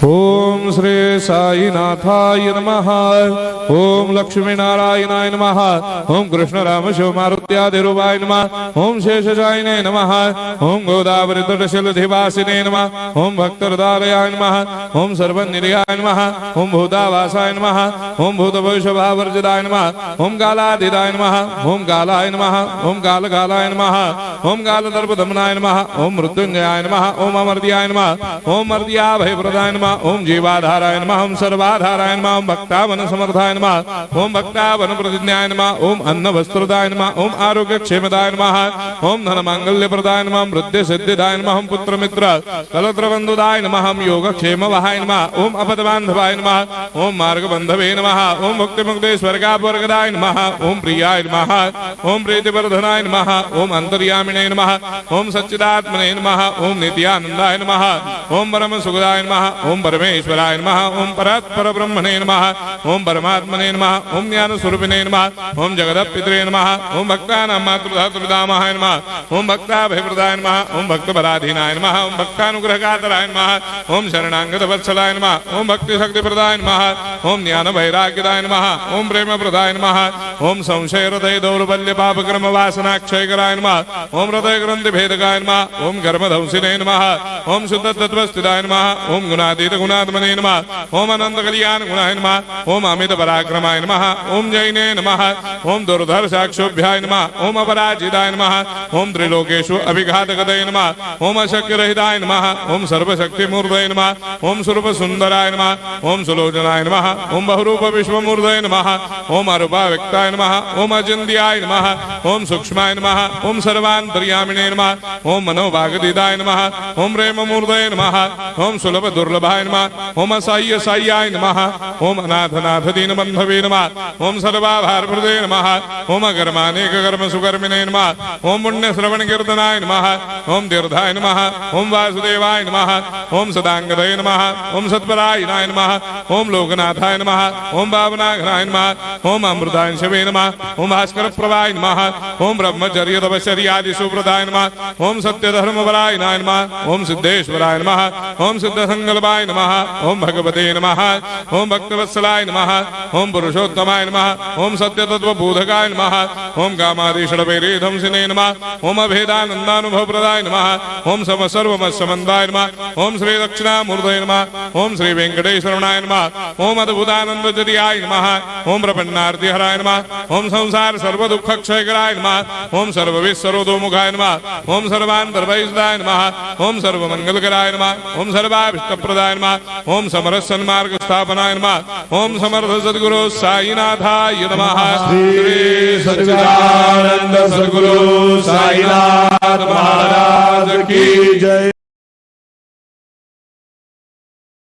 ओम श्री साईनाथाय नमः। ओम लक्ष्मी नारायणाय नमः। ओम कृष्ण राम शिव मारुत्यादिरूपाय नमः। ओम शेषशायिने नमः। ओम गोदावरी तटशिलधिवासिने नमः। ओम भक्तहृदयाय नमः। ओम सर्वनिर्याय नमः। ओम भूतावासाय नमः। ओम भूतभविष्यभावर्जिताय नमः। ओम कालातीताय नमः। ओम कालाय नमः। ओम कालकालाय नमः। ओम कालदर्पदमनाय नमः। ओम मृत्युंजयाय नमः। ओम अमर्त्याय नमः। ओम मर्त्याभयप्रदाय नमः। ओम जीवाधाराय नमः। ओम सर्वाधाराय नमः। ओम भक्तावन समर्थाय नमः। ओम भक्तावन प्रतिज्ञाय नमः। ओम अन्न वस्त्रदाय नमः। ओम आरोग्य क्षेमदाय नमः। ओम धन मांगल्य प्रदाय नमः। वृद्धि सिद्धिदाय नमः। ओम पुत्र मित्र कलत्र बंधुदाय नमः। ओम योग क्षेम वहाय नमः। ओम अपद बांधवाय नमः। ओम मार्ग बंधवे नमः। ओम मुक्ति मुक्ति स्वर्गापवर्गदाय नमः। ओम प्रियाय नमः। ओम प्रीतिवर्धनाय नमः। ओम अंतर्यामिने नमः। ओम सच्चिदात्मने नमः। ओम नित्यानंदाय नमः। ओम परम सुखदाय नमः। ओम परमेश्वराय नमः। ओम परात्पर ब्रह्मणे नमः। ओम परमात्मने नमः। ओम ज्ञान स्वरूपिणे नमः। ओम जगदपितरे नमः। ओम भक्तानां मातृधातृपितामहाय नमः। ओम भक्ताभयप्रदाय नमः। ओम भक्तपराधीनाय नमः। ओम भक्तानुग्रहकातराय नमः। ओम शरणागत वत्सलाय नमः। ओम भक्ति शक्तिप्रदाय नमः। ओम ज्ञान वैराग्यदाय नमः। ओम प्रेम प्रदाय नमः। ओम संशय हृदय दौर्बल्य पाप कर्म वासना क्षयकराय नमः। ओम हृदय ग्रंथि भेदकाय नमः। ओम कर्मधंसिने नमः। ओम शुद्ध तत्वस्थिताय नमः। ओम गुणातीत गुणात्मने नमः। ओम अनंत कल्याण गुणाय नमः। ओम अमित पराक्रमाय नमः। ओम जैने नमः। ओम दुर्धर्षाक्षोभ्याय नमः। ओम अपराजिताय नमः। ओम त्रिलोकेषु अभिघातगतये नमः। ओम अशक्य रहिताय नमः। ओम सर्वशक्तिमूर्तये नमः। ओम स्वरूप सुंदराय नमः। ओम सुलोचनाय नमः। ओम बहुरूप विश्वमूर्तये नमः। ओम अरूपाव्यक्ताय नमः। ओम अचिन्त्याय नमः। ओम सूक्ष्माय नमः। ओम सर्वान्तर्यामिने नमः। ओम मनोभागतीताय नमः। ओम प्रेममूर्तये नमः। ओम सुलभ दुर्लभाय नमः। ओम असाह्य साह्याय नमः। ओम अनाथनाथ दीनबन्धवे नमः। ओम सर्वाभारप्रदे नमः। ओम अकर्मानेक कर्म सुकर्मिणे नमः। ओम पुण्य श्रवण कीर्तनाय नमः। ओम तीर्थाय नमः। ओम वासुदेवाय नमः। ओम सदांगदये नमः। ओम सत्परायणाय नमः। ओम लोकनाथाय नमः। ओम भावनाघनाय नमः। ओम अमृताय शिवे नमः। ओम भास्कर प्रभाय नमः। ओम ब्रह्मचर्य तपश्चर्यादि सुप्रदाय नमः। ओम सत्य धर्मपरायणाय नमः। ओम सिद्धेश्वराय नमः। ओम सिद्ध संकल्पाय नमः। ओम भगवते नमः। ओम भक्तवत्सलाय नमः। ओम पुरुषोत्तमाय नमः। ओम सत्य तत्व बोधकाय नमः। ओम कामादिषडवैरेधंसिने नमः। ओम अभेदानंदानुभव प्रदाय नमः। ओम सम सर्वमस्समन्दाय नमः। ओम श्री दक्षिणामूर्तये नमः। ओम श्री वेंकटेश्वरनाय नमः। ओम अद्भुतानंदजरियाय नमः। ओम प्रपन्नार्तिहराय नमः। ओम संसार सर्व दुख क्षयकराय नमः। ओम सर्वविश्वरोधोमुखाय नमः। ओम सर्वान्तर्भयदाय नमः। ओम सर्वमंगलकराय नमः। ओम सर्वाभिष्टप्रदाय नमः। ओम समरस सन्मार्ग स्थापनाय नमः। ओम समर्थ सद्गुरु साईनाथाय नमः। श्री सच्चिदानंद सद्गुरु साईनाथ